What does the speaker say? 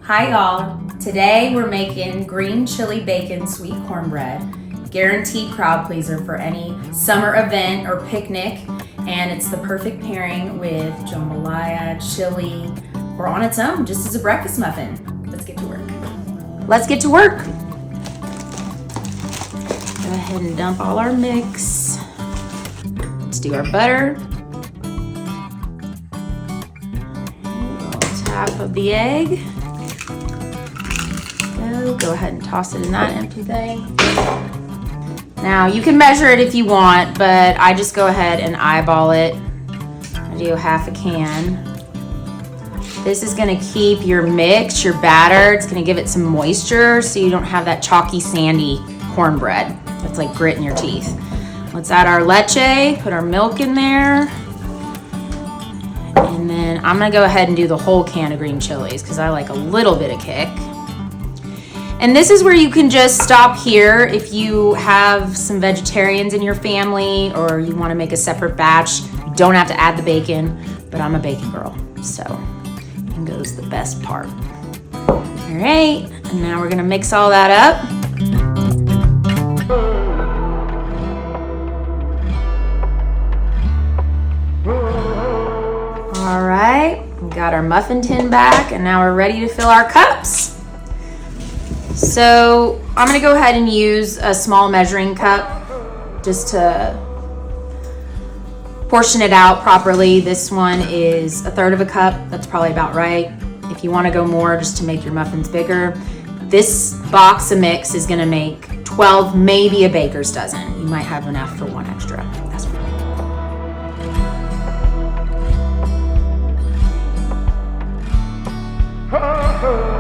Hi y'all, today we're making green chili bacon sweet cornbread. Guaranteed crowd pleaser for any summer event or picnic, and it's the perfect pairing with jambalaya, chili, or on its own, just as a breakfast muffin. Let's get to work. Let's get to work. Go ahead and dump all our mix. Let's do our butter. Half of the egg. Go ahead and toss it in that empty thing. Now you can measure it if you want, but I just go ahead and eyeball it. I do half a can. This is gonna keep your mix, your batter, it's gonna give it some moisture so you don't have that chalky, sandy cornbread that's like grit in your teeth. Let's add our leche, put our milk in there. And then I'm gonna go ahead and do the whole can of green chilies because I like a little bit of kick. And this is where you can just stop here if you have some vegetarians in your family or you want to make a separate batch. You don't have to add the bacon, but I'm a bacon girl, so in goes the best part. All right, and now we're gonna mix all that up. All right, we got our muffin tin back, and now we're ready to fill our cups. So I'm gonna go ahead and use a small measuring cup just to portion it out properly. This one is 1/3 of a cup. That's probably about right. If you wanna go more just to make your muffins bigger. This box of mix is gonna make 12, maybe a baker's dozen. You might have enough for one extra. That's right.